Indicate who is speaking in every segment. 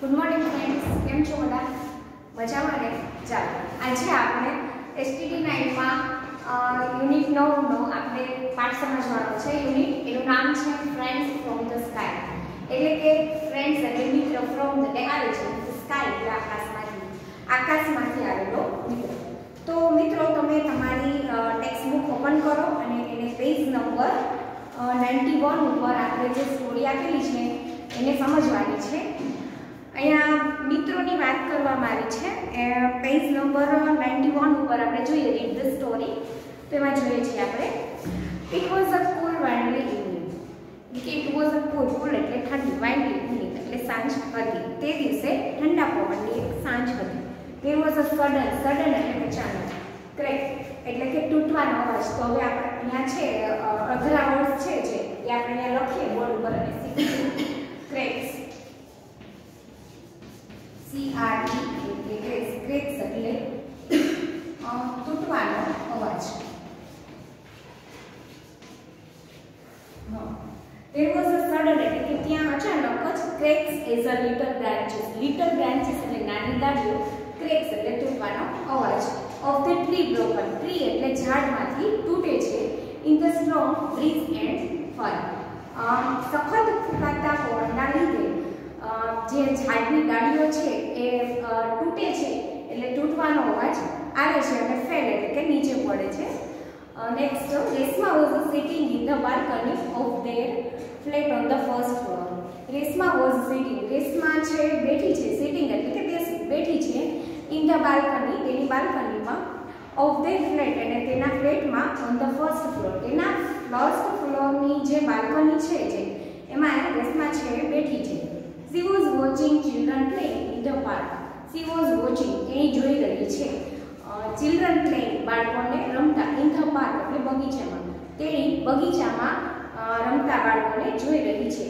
Speaker 1: Good morning friends, केम छो बधा? मजामां ने? चालो आज आपणे STD9 માં યુનિટ 9 નો આપણે પાઠ સમજવાનો છે। યુનિટ એનું નામ છે ફ્રેન્ડ્સ ફ્રોમ ધ સ્કાય, એટલે કે ફ્રેન્ડ્સ એટલે મિત્ર ફ્રોમ એટલે આવે છે સ્કાય એટલે આકાશમાંથી આવેલો મિત્ર। તો મિત્રો તમે તમારી ટેક્સ્ટ બુક ઓપન કરો અને એને પેજ નંબર 91 ઉપર આપણે જે સ્ટોરી આપેલી છે એને સમજવાની છે। અહીંયા મિત્રોની વાત કરવામાં આવી છે। પેજ નંબર 91 ઉપર આપણે જોઈએ રીડ ધ સ્ટોરી। તો એમાં જોઈએ છીએ આપણે it was a cool windy evening, it was a cool એટલે ઠંડી, વાઇન્ડલી ઇવનિંગ એટલે સાંજ હતી। તે દિવસે ઠંડા પવનની એક સાંજ હતી। દેર વોઝ અ સડન એટલે અચાનક, ક્રેક એટલે કે તૂટવાનો અવાજ। તો હવે આપણે અહીંયા છે અઘરા વર્ડ છે જે એ આપણે અહીંયા લખીએ બોર્ડ ઉપર અને શીખીએ। ક્રેક્સ ક્રેક્સ એટલે તૂટવાનો અવાજ। There was a sudden એટલે કે ત્યાં અચાનક જ cracks as a little branches એટલે નાની ડાળીઓ, cracks એટલે તૂટવાનો અવાજ of the tree broken, tree એટલે ઝાડમાંથી તૂટે છે in the strong breeze and fall, સખત ફૂંકાતા પવનના લીધે જે ઝાડની ડાળીઓ છે એ તૂટે છે એટલે તૂટવાનો અવાજ આવે છે અને ફેલ એટલે કે નીચે પડે છે। Next, Reshma was sitting in the balcony of their flat on the first floor. Reshma was sitting, Reshma છે બેઠી છે, સિટિંગ એટલે કે બેઠી છે ઇન ધ બાલ્કની તેની બાલ્કનીમાં, ઓફ ધેર ફ્લેટ એટલે તેના ફ્લેટમાં, ઓન ધ ફર્સ્ટ ફ્લોર તેના ફર્સ્ટ ફ્લોરની જે બાલ્કની છે જે એમાં રેશમા છે બેઠી છે। She was watching children playing in the park. She was watching એ જોઈ રહી છે children playing બાળકોને રમતા in the park એટલે બગીચામાં, તેણી બગીચામાં રમતા બાળકોને જોઈ રહી છે।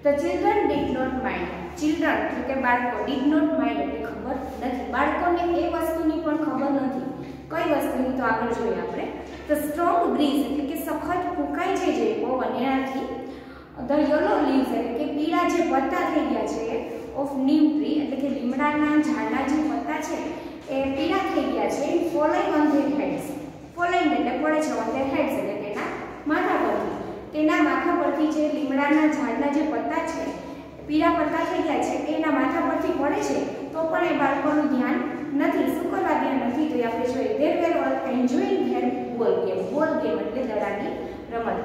Speaker 1: The children did not mind, children એટલે કે બાળકો, did not mind એટલે ખબર નથી, બાળકોને એ વસ્તુની પણ ખબર નથી। કઈ વસ્તુની તો આગળ જોઈએ આપણે। The strong breeze એટલે કે સખત ફૂંકાય છે જે પવન એનાથી, ધ યલો લીવ્સ એટલે કે પીળા જે પત્તા થઈ ગયા છે ઓફ નીમ ટ્રી એટલે કે લીમડાના ઝાડના જે પત્તા છે એ પીળા થઈ ગયા છે, following on there heads, following એટલે પડે છે, ઓન ધેર હેડ્સ એટલે તેના માથા પરથી, તેના માથા પરથી જે લીમડાના ઝાડના જે પત્તા છે પીળા પત્તા થઈ ગયા છે એના માથા પરથી પડે છે તો પણ એ બાળકોનું ધ્યાન નથી, શું કરવા ધ્યાન નથી તો આપણે જોઈએ there were all enjoying there બોલ ગેમ એટલે દડાની રમત।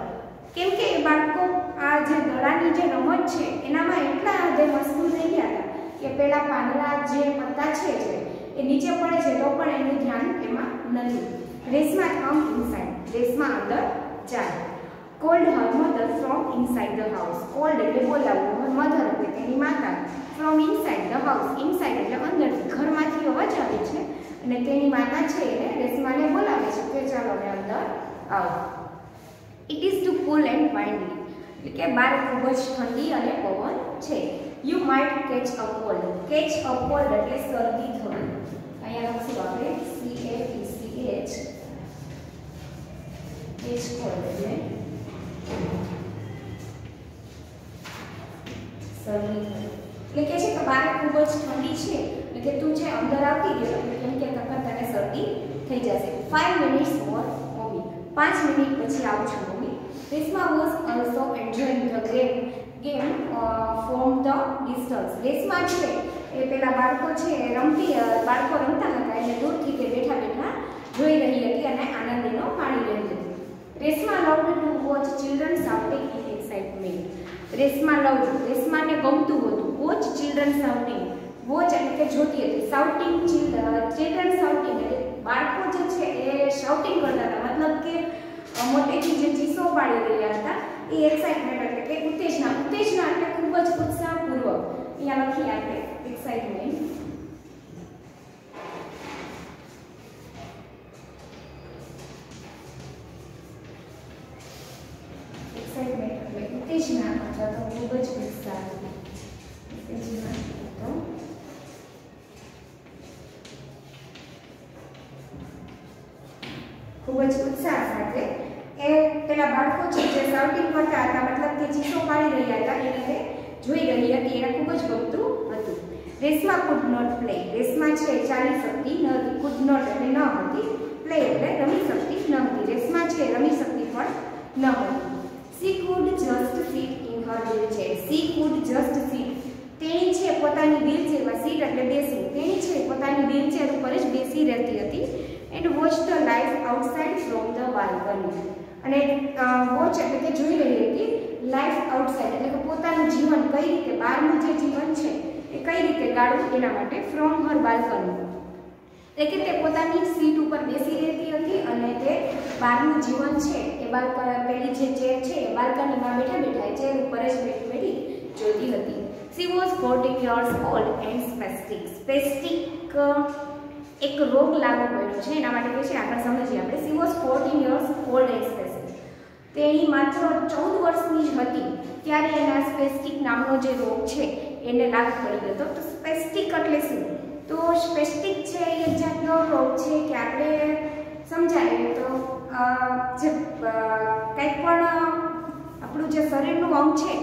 Speaker 1: કેમ કે એ બાળકો આ જે દડાની જે રમત છે એનામાં એટલા હદે મશગુલ થઈ ગયા હતા કે પેલા પાંદડા જે પત્તા છે જે એ નીચે પડે છે તો પણ એનું ધ્યાન એમાં નથી। રેશમા કમ ઇનસાઇડ, રેશમા અંદર જાય। Cold her mother from inside the house, cold એટલે બોલાવવું, હર મધર એટલે તેની માતા, from inside the house, inside એટલે અંદરથી, ઘરમાંથી અવાજ આવે છે અને તેની માતા છે એને રેશમાને બોલાવે છે કે ચાલો હવે અંદર આવો। It is too cool and windy એટલે કે બહાર ખૂબ જ ઠંડી અને પવન છે। You might catch a cold, catch a cold એટલે શરદી થવી, અહીંયા લખશું આપણે CATCH, catch cold એટલે શરદી થવી, એટલે કે છે કે બહાર ખૂબ જ ઠંડી છે એટલે કે તું છે અંદર આવતી રહ્યો એટલે કેમ કે તને શરદી થઈ જશે। 5 minutes more મમ્મી, 5 મિનિટ પછી આવું છું mummy. Reshma was also enjoying the game from the distance. Reshma છે એ પેલા બાળકો છે બાળકો રમતા હતા એટલે દૂરથી તે બેઠા બેઠા જોઈ રહી હતી અને આનંદનો માણી રહી હતી। Reshma loved to watch children shouting in excitement. રેશમાને ગમતું હતું વોચ ચિલ્ડ્રન શાઉટિંગ, વોચ એટલે કે જોતી હતી, શાઉટિંગ ચિલ્ડ્રન શાઉટિંગ એટલે બાળકો જે છે એ શાઉટિંગ કરતા હતા, મતલબ કે મોટેથી જે ચીસો પાડી રહ્યા હતા એ એક્સાઇટમેન્ટ એટલે કે ઉત્તેજના એટલે ખૂબ જ ઉત્સાહપૂર્વક, અહીંયા લખીએ આપણે એક્સાઇટમેન્ટ। એક્સાઇટમેન્ટ એટલે ઉત્તેજના અથવા તો ખૂબ જ ઉત્સાહ, ઉત્તેજના તો ખૂબ જ ઉત્સાહ સાથે એ પેલા બાળકો છે જે શાઉટિંગ કરતા હતા, મતલબ કે ચીસો પાડી રહ્યા હતા એને જોઈ રહી હતી, એને ખૂબ જ ગમતું હતું। Reshma could not play. Reshma છે ચાલી શકતી નથી. કુડ નોટ એટલે ન હતી. પ્લે એટલે રમી શકતી ન હતી. રેશમા છે રમી શકતી પણ ન હતી. She could just sit in her wheelchair. She could just sit. તેણી છે પોતાની વ્હીલચેરમાં, સીટ એટલે બેસવું, તેણી છે પોતાની વ્હીલચેર ઉપર જ બેસી રહેતી હતી. And watch the life outside from the balcony. અને વોચ એટલે કે જોઈ રહી હતી લાઈફ આઉટસાઇડ એટલે કે પોતાનું જીવન કઈ રીતે, બહારનું જે જીવન છે એ કઈ રીતે ગાળવું એના માટે ફ્રોમ હર બાલ્કની. એટલે કે તે પોતાની સીટ ઉપર બેસી રહેતી હતી અને તે બહારનું જીવન છે એ પેલી જે ચેર છે એ બાલ્કનીમાં બેઠા બેઠા ચેર ઉપર જ બેઠી બેઠી જોતી હતી. She was 14 years old and spastic. Spastic એક રોગ લાગુ પડ્યો છે એના માટે કહે છે, આગળ સમજીએ આપણે. She was 14 years old and spastic. તેણી માત્ર 14 વર્ષની જ હતી ત્યારે એના સ્પેસ્ટિક નામનો જે રોગ છે એને લાગુ પડી ગયો હતો. તો સ્પેસ્ટિક એટલે શું? તો સ્પેસ્ટિક છે એ એક જાતનો રોગ છે કે આપણે સમજાવીએ તો જે કંઈ પણ આપણું જે શરીરનું અંગ છે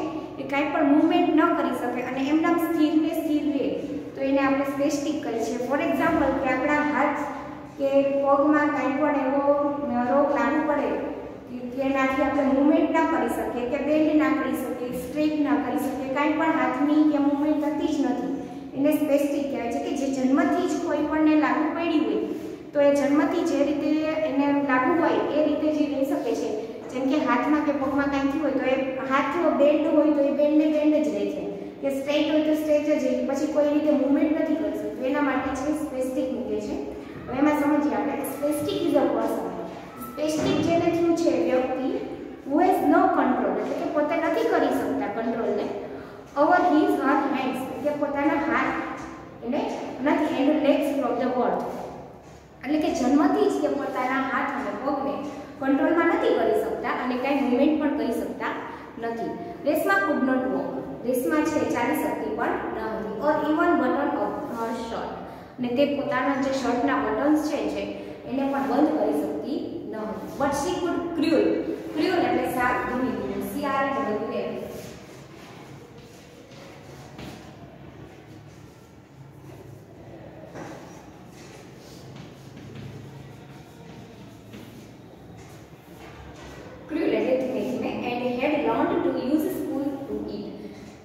Speaker 1: એ કાંઈ પણ મૂવમેન્ટ ન કરી શકે અને એમના સ્થિર રહે તો એને આપણે સ્પેસ્ટિક કહીએ છીએ. ફોર એક્ઝામ્પલ કે આપણા હાથ કે પગમાં કાંઈ પણ એવો રોગ લાગુ પડે કે એનાથી આપણે મૂવમેન્ટ ના કરી શકીએ કે બેન્ડ ના કરી શકીએ, સ્ટ્રેટ ના કરી શકીએ, કાંઈ પણ હાથની કે મૂવમેન્ટ થતી જ નથી, એને સ્પેસ્ટિક કહેવાય છે. કે જે જન્મથી જ કોઈ પણને લાગુ પડી હોય તો એ જન્મથી જે રીતે એને લાગુ હોય એ રીતે જ રહી શકે છે. જેમ કે હાથમાં કે પગમાં કાંઈ થયું હોય તો એ હાથ બેન્ડ હોય તો એ બેન્ડ જ રહે છે, કે સ્ટ્રેટ હોય તો સ્ટ્રેટ જ રહે, પછી કોઈ રીતે મૂવમેન્ટ નથી કરી શકતું. એના માટે છે સ્પેસ્ટિક મૂકે છે. હવે એમાં સમજીએ આપણે. સ્પેસ્ટિક ઇઝ અ પર્સન. સ્પેસ્ટિક જેને થયું છે વ્યક્તિ હુ હેઝ નો કંટ્રોલ એટલે કે પોતે નથી કરી શકતા કંટ્રોલને ઓવર હિઝ હર હેન્ડ્સ એટલે પોતાના હાથ એને નથી and legs from the world એટલે કે જન્મથી જ કે પોતાના હાથ અને પગને કંટ્રોલમાં નથી કરી શકતા અને કાંઈ મૂવમેન્ટ પણ કરી શકતા નથી. Reshma could not walk. Reshma છે ચાલી શકતી પણ ન હતી. Or even button of her shirt અને તે પોતાના જે શર્ટના બટન્સ છે એને પણ બંધ કરી શકતી ન હતી. But she could ક્ર્યુલ. ક્ર્યુલ એટલે સાપ ધીમી ધીમી. CRUL.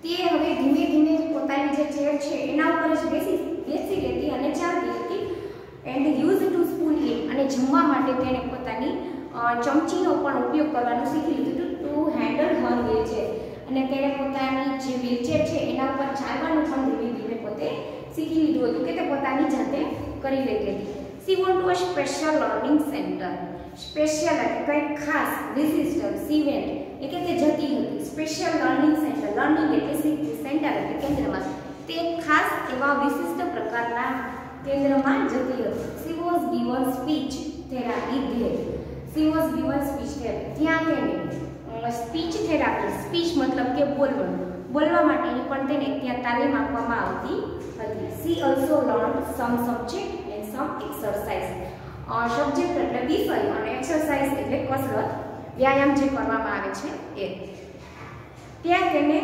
Speaker 1: તે હવે ધીમે ધીમે પોતાની જે ચેર છે એના ઉપર જ બેસી રહેતી અને ચાલતી હતી. And use to spoon it અને જમવા માટે તેણે પોતાની ચમચીનો પણ ઉપયોગ કરવાનું શીખી લીધું ટુ હેન્ડલ હર વ્હીલચેર અને તેણે પોતાની જે વ્હીલચેર છે એના ઉપર ચાલવાનું પણ ધીમે ધીમે પોતે શીખી લીધું હતું કે તે પોતાની જાતે કરી લેતી હતી. She went to a special learning center. Special એટલે કંઈક ખાસ, વિશિષ્ટ, she went એટલે તે જતી હતી. Special learning centre. લર્નિંગ એટલે સેન્ટર એટલે કેન્દ્રમાં. તે ખાસ એવા વિશિષ્ટ પ્રકારના કેન્દ્રમાં જતી હતી. She was given speech therapy there. She was given speech therapy. ત્યાં તેને સ્પીચ થેરાપી, સ્પીચ મતલબ કે બોલવા માટેની પણ તેને ત્યાં તાલીમ આપવામાં આવતી હતી. She also learned some subject and some exercise. Subject એટલે વિષય અને એક્સરસાઇઝ એટલે કસરત, વ્યાયામ જે કરવામાં આવે છે એ. ત્યાં તેને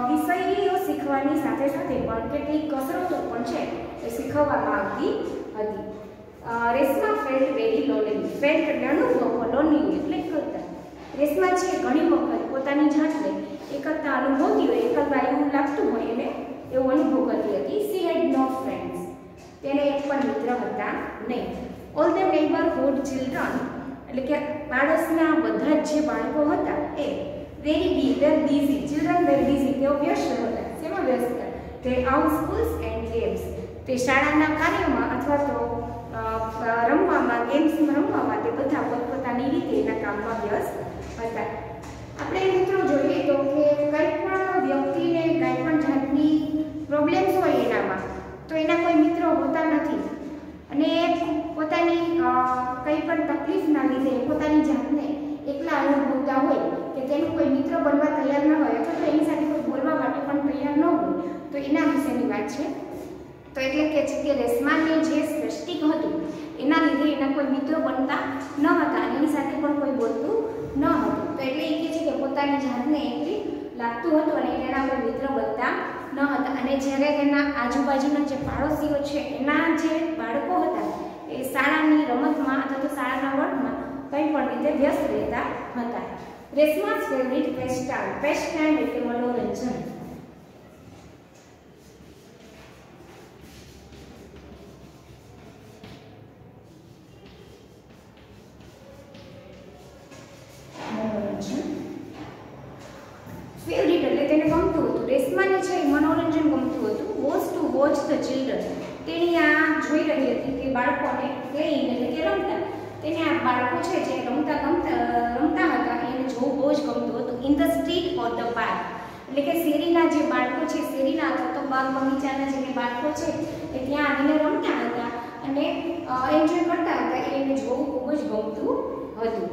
Speaker 1: વિષયો શીખવાની સાથે સાથે પણ કેટલીક કસરતો પણ છે એ શીખવવામાં આવતી હતી. Reshma felt very lonely. Felt એટલે અનુભવ, લોનલી એટલે એકલતા. રેશમા છે ઘણી વખત પોતાની જાતને એકલતા અનુભવતી હોય, એકલતા એવું લાગતું હોય એને એવો અનુભવ કરતી હતી. She had no friends. તેને એક પણ મિત્ર હતા નહીં. ઓલ ધ નેબરહુડ ચિલ્ડ્રન એટલે કે પાડોશના બધા જ જે બાળકો હતા એ વેર બિઝી. Children were busy. તેઓ વ્યસ્ત હતા. શેમાં વ્યસ્ત હતા? તે આઉટ સ્કૂલ્સ એન્ડ ગેમ્સ. તે શાળાના કાર્યોમાં અથવા તો રમવામાં, ગેમ્સમાં રમવામાં તે બધા પોતપોતાની રીતે એના કામમાં વ્યસ્ત હતા. આપણે મિત્રો જોઈએ તો કે કંઈ પણ વ્યક્તિને કંઈ પણ જાતની પ્રોબ્લેમ્સ હોય એનામાં તો એના કોઈ મિત્રો હોતા નથી અને પોતાની કંઈ પણ તકલીફના લીધે પોતાની જાતને એકલા અનુભવતા હોય કે તેનું કોઈ મિત્ર બનવા તૈયાર ન હોય અથવા તો એની સાથે કોઈ બોલવા માટે પણ તૈયાર ન હોય તો એના વિશેની વાત છે. તો એટલે કે છે કે રેશમાને જે સ્પેસ્ટિક હતું એના લીધે એના કોઈ મિત્રો બનતા ન હતા અને એની સાથે પણ કોઈ બોલતું ન હતું. તો એટલે એ કહે છે કે પોતાની જાતને એકલી લાગતું હતું અને એના કોઈ મિત્ર બનતા ન હતા અને અને જ્યારે તેના આજુબાજુના જે પાડોશીઓ છે એના જે બાળકો હતા એ શાળાની રમતમાં અથવા તો શાળાના વર્ગમાં કંઈ પણ રીતે વ્યસ્ત રહેતા હતા. રેશમા's favorite pastime એટલે મનોરંજન. ફેવરિટ એટલે તેને ગમતું હતું. રેશમાને છે મનોરંજન ગમતું હતું. Watch two watch the children, તેની આ જોઈ રહી હતી કે બાળકોને પ્લેઇંગ એટલે કે રમતા, તેને આ બાળકો છે જે રમતા હતા એને જોવું બહુ જ ગમતું હતું. In the street or the park એટલે કે શેરીના જે બાળકો છે, શેરીના અથવા તો બાગ બગીચાના જે બાળકો છે એ ત્યાં આવીને રમતા હતા અને એન્જોય કરતા હતા. એને જોવું ખૂબ જ ગમતું હતું.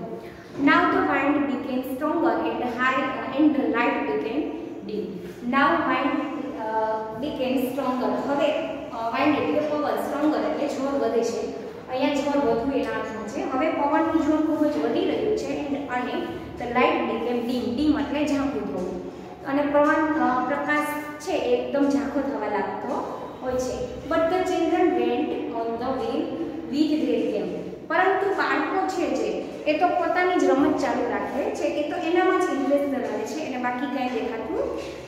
Speaker 1: Now the wind became stronger and the light became dim. Now wind became stronger. હવે wind એટલે પવન, stronger એટલે જોર વધે છે. અહીંયા જોર વધુ એના અર્થમાં છે. હવે પવનનું જોર ખૂબ જ વધી રહ્યું છે અને the light became dim એટલે ઝાંખું થવું. અને પ્રકાશ છે એકદમ ઝાંખો થવા લાગતો હોય છે. But the children went on the wheel with their game. પરંતુ બાળકો છે જે એ તો પોતાની જ રમત ચાલુ રાખે છે, એ તો એનામાં જ ઇન્ટરેસ્ટ ધરાવે છે. એને બાકી કાંઈ દેખાતું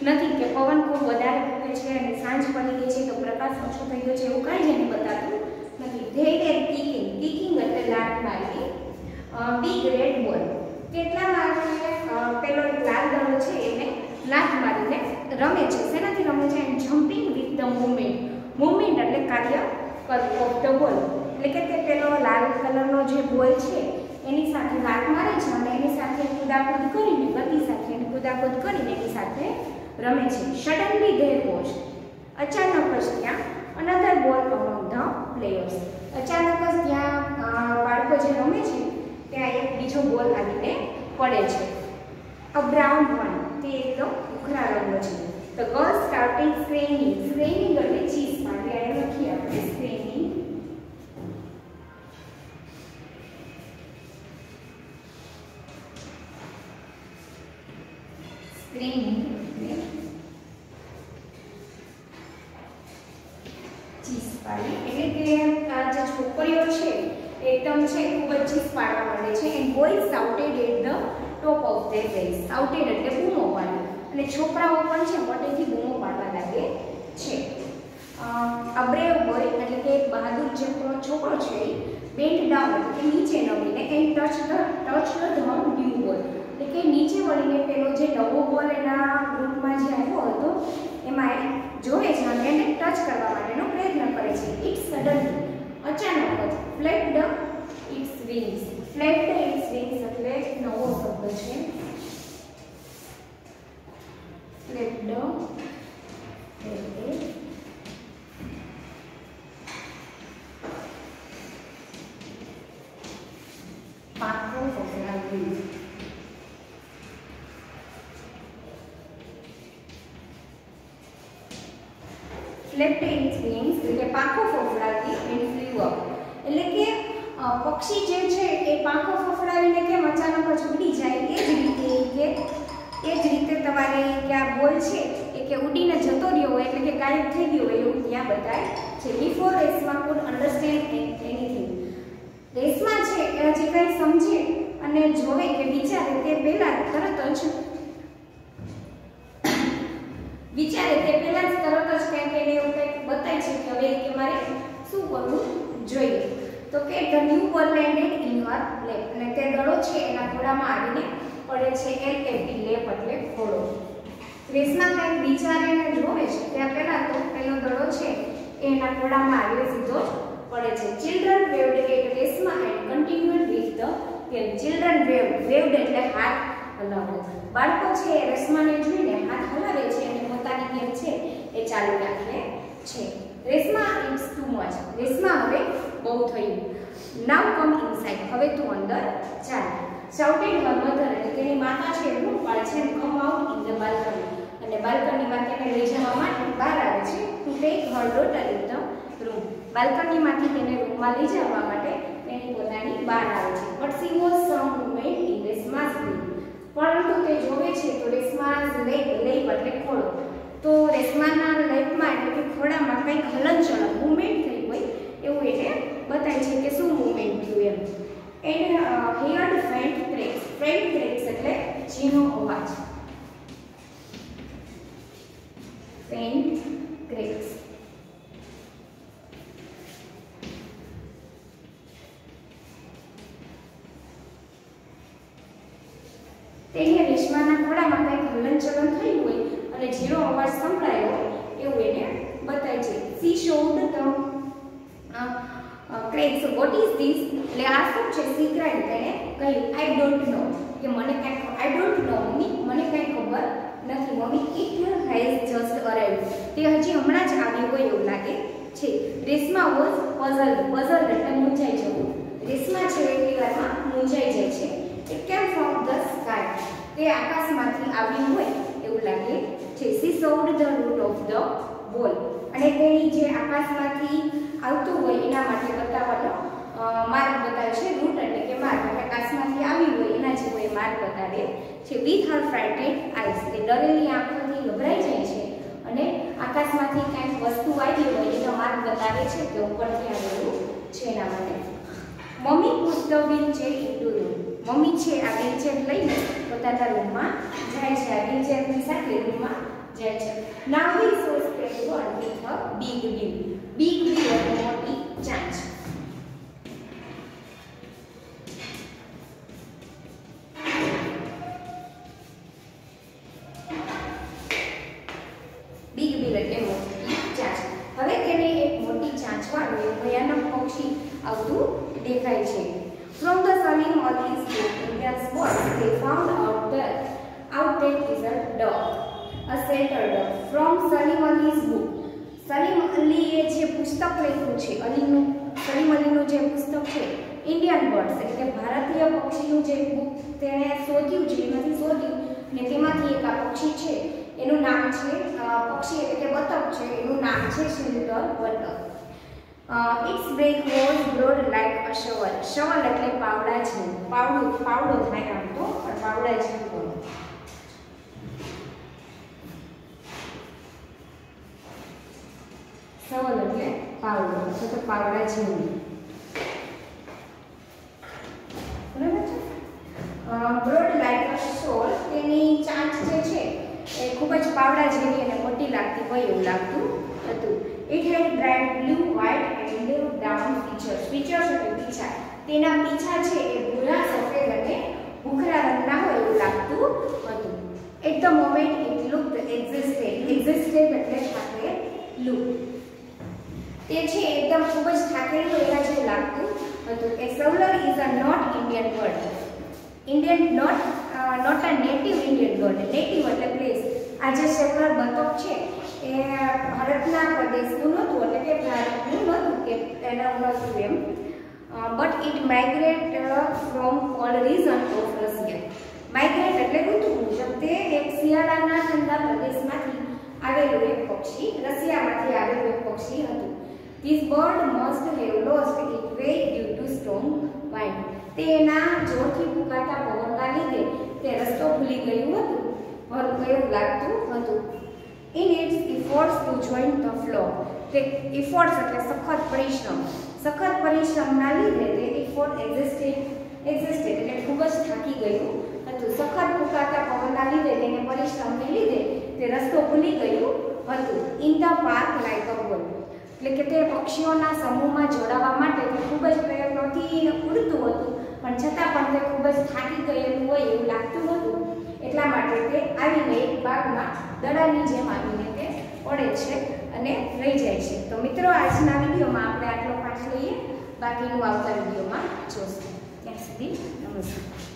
Speaker 1: નથી કે પવન ખૂબ વધારે ફૂંકે છે અને સાંજ પડી ગઈ છે તો પ્રકાશ ઓછો થઈ ગયો છે, એવું કાંઈ જ એને બતાતું નથી. They were kicking એટલે લાત મારી. બિગ રેડ બોલ, કેટલા બાળકોને પેલો લાલ દડો છે એને લાત મારીને રમે છે. શેનાથી રમે છે? And jumping with the movement એટલે કાર્ય કરવું ઓફ ધ બોલ, એટલે કે તે પેલો લાલ કલરનો જે બોલ છે એની સાથે લાત મારે છે અને એની સાથે કુદાકૂદ કરીને, ગતિ સાથે એને કુદાકૂદ કરીને એની સાથે રમે છે. સડનલી ધેર વોઝ, અચાનક જ ત્યાં અનધર બોલ અમોંગ ધ પ્લેયર્સ, અચાનક જ ત્યાં બાળકો જે રમે છે ત્યાં એક બીજો બોલ આવીને પડે છે. અ બ્રાઉન વન, તે એકદમ ઉખરા રંગનો છે. ધ ગર્લ સ્ટાર્ટેડ સ્ક્રેમિંગ એટલે ચીસ પાડવી. આ લખીએ આપણે સ્ક્રેમિંગ. ચીસ પાડવી એટલે કે જે છોકરીઓ છે એકદમ છે ખૂબ જ ચીસ પાડવા માંડે છે. And boys shouted at the top of their voice. Shouted એટલે બૂમો પાડવી અને છોકરાઓ પણ છે મોટેથી બૂમો પાડવા લાગે છે. અ બ્રેવ બોય એટલે કે એક બહાદુર જે છોકરો છે એ બેન્ટ ડાઉન એટલે કે નીચે નમીને એન્ડ ટચ ધ ન્યૂ બોલ એટલે કે નીચે વળીને પેલો જે નવો બોલ એના ગ્રુપમાં જે આવ્યો હતો એમાં એ જોવે છે અને એને ટચ કરવા માટેનો પ્રયત્ન કરે છે. ઇટ સડનલી, અચાનક જ, ફ્લેપ્ડ ઇટ્સ વિંગ્સ. ફ્લેપ્ડ ઇટ્સ વિંગ્સ એટલે નવો શબ્દ છે. ફ્લેપ્ડ એટલે પાકો ફફડાવી. ફ્લેપ્ડ ઇટ્સ વિંગ્સ એટલે પાંખો ફફડાવી એન્ડ ફ્લ્યુ અપ એટલે કે પક્ષી જે છે એ પાંખો ફફડાવીને કેમ અચાનક જ ઉડી જાય એ જ રીતે તમારે કે આ બોલ છે એ કે ઉડીને જતો રહ્યો હોય એટલે કે ગાયબ થઈ ગયો હોય એવું ત્યાં બતાય છે. Before Reshma food understand anything, Reshma છે એ હજી કંઈ સમજે અને જોવે કે વિચારે તે પહેલા તરત જ કંઈક એને એવું કંઈક બતાય છે કે હવે કે મારે શું કરવું જોઈએ. તો કે ધ ન્યૂ બોલ લેન્ડેડ ઇન હર લેપ, અને તે દડો છે એના ખોળામાં આવીને પડે છે. LAP લેપ એટલે ખોળો. રેશમા કંઈક વિચારે અને જોવે છે ત્યાં પહેલા તો પેલો દડો છે એના ખોળામાં આવીને સીધો જ પડે છે. Children waved at Reshma and continued with the game. Children waved એટલે હાથ હલાવવો. બાળકો છે રેશમાને જોઈને હાથ હલાવે છે અને પોતાની ગેમ છે એ ચાલુ રાખે છે. Reshma it's too much, Reshma હવે બહુ થયું. નાવ કમ ઇનસાઇડ, હવે તું અંદર ચાલ. શાઉટેડ હર મધર એટલે તેની માતા છે બૂમ પાડે છે. Come out in the balcony, અને બાલ્કનીમાં તેને લઈ જવા માટે બહાર આવે છે. To take her daughter in the room, બાલ્કનીમાંથી તેને રૂમમાં લઈ જવા માટે તેની પોતાની બહાર આવે છે. But she was some movement in Reshma's lap, પરંતુ તે જોવે છે તો રેશમાસ લેપ એટલે ખોળો, તો રેશમાના લેપમાં જેનો અવાજ faint cracks. તેને રેશમાના ખોળામાં કંઈક હલનચલન થયું હોય અને જેનો અવાજ સંભળાયો એવું એને બતાય છે. She showed the cracks. What is this? એટલે આ શું છે? She cried. તેને કહ્યું I don't know. કે મને કંઈ I don't know મમ્મી, મને કંઈ ખબર નથી mummy. It has just arrived. તે હજી હમણાં જ આવ્યું હોય એવું લાગે છે. Reshma was puzzled. Puzzled એટલે મૂંઝાઈ જવું. રેશમા છે એટલી વારમાં મૂંઝાઈ જાય છે. It came from the sky. તે આકાશમાંથી આવ્યું હોય એવું લાગે છે. She showed the root of the ball. અને તેની જે આકાશમાંથી આવતું હોય એના માટે બતાવવાનો માર્ગ બતાવે છે. રૂટ એટલે કે માર્ગ, એટલે આકાશમાંથી આવ્યું હોય એના જેવો એ માર્ગ બતાવે છે. With her frightened eyes. તે ડરેલી આંખોથી ગભરાઈ જાય છે અને આકાશમાંથી કંઈક વસ્તુ આવી હોય એનો માર્ગ બતાવે છે કે ઉપરથી આવેલું છે એના માટે. Mummy put the wheelchair into room. Mummy છે આ વ્હીલચેર લઈને પોતાના રૂમમાં જાય છે. આ વ્હીલચેરની સાથે રૂમમાં જાય છે. Now we saw spread one with a big wheel. Big wheel એટલે મોટી ચાંચ. બિગ બિલ એટલે મોટી ચાંચ. હવે તેને એક મોટી ચાંચ વાળું એક ભયાનક પક્ષી આવતું દેખાય છે. From the Salim Ali's book Indian Sports, they found out that is a dog, a setter dog. From Salim Ali's book. Salim અલીએ જે પુસ્તક લખ્યું છે, સલીમ અલીનું જે પુસ્તક છે ઇન્ડિયન બર્ડ્સ એટલે કે ભારતીય પક્ષીનું જે બુક તેણે શોધ્યું છે, એમાંથી શોધ્યું અને તેમાંથી એક આ પક્ષી છે એનું નામ છે પક્ષી એટલે કે બતક છે એનું નામ છે સિલ્વર બતક. Its beak was broad like a shovel. shovel એટલે પાવડા જેવું. પાવડો થાય આમ તો પણ પાવડા જેવું. shovel એટલે પાવડો અથવા તો પાવડા જેવું. બરાબર છે. broad like a shovel તેની ચાંચ જે છે એ ખૂબ જ પાવડા જેવી અને મોટી લાગતી હોય એવું લાગતું હતું. It had bright blue, white and brown features. Features એટલે પીછા. તેના પીછા છે એ ભૂરા, સફેદ અને ભૂખરા રંગના હોય એવું લાગતું હતું. At the moment it looked existed. Existed એટલે થાકેલું. તે છે એકદમ ખૂબ જ થાકેલું એના જેવું લાગતું હતું. A shoveler is a not Indian word. Indian not a native Indian word. Native એટલે પ્લેસ. આ જે shoveler બતક છે એ ભારતના પ્રદેશનું નહોતું એટલે કે ભારતનું નહોતું કે એના નહોતું એમ. But it migrate from cold region of Russia. Migrate એટલે ઋતુ મુજબ તે એક શિયાળાના ઠંડા પ્રદેશમાંથી આવેલું એક પક્ષી, રશિયામાંથી આવેલું એક પક્ષી હતું. This bird must have lost its way due to strong wind. તેના જોરથી ફૂંકાતા પવનના લીધે તે રસ્તો ભૂલી ગયું લાગતું હતું. In its efforts to join the flock. તે efforts એટલે સખત પરિશ્રમના લીધે તે effort existed એટલે ખૂબ જ થાકી ગયું હતું. સખત ફૂંકાતા પવનના લીધે તેને પરિશ્રમને લીધે તે રસ્તો ભૂલી ગયું હતું. In the park like a ball. એટલે કે તે પક્ષીઓના સમૂહમાં જોડાવા માટે તે ખૂબ જ પ્રયત્નોથી ઉડતું હતું પણ છતાં પણ તે ખૂબ જ થાકી ગયેલું હોય એવું લાગતું હતું. એટલા માટે તે આવીને એક બાગમાં દડાની જેમ આવીને તે પડે છે અને રહી જાય છે. તો મિત્રો આજના વિડીયોમાં આપણે આટલો પાઠ લઈએ, બાકીનું આવતા વિડીયોમાં જોશું. ત્યાં સુધી નમસ્કાર.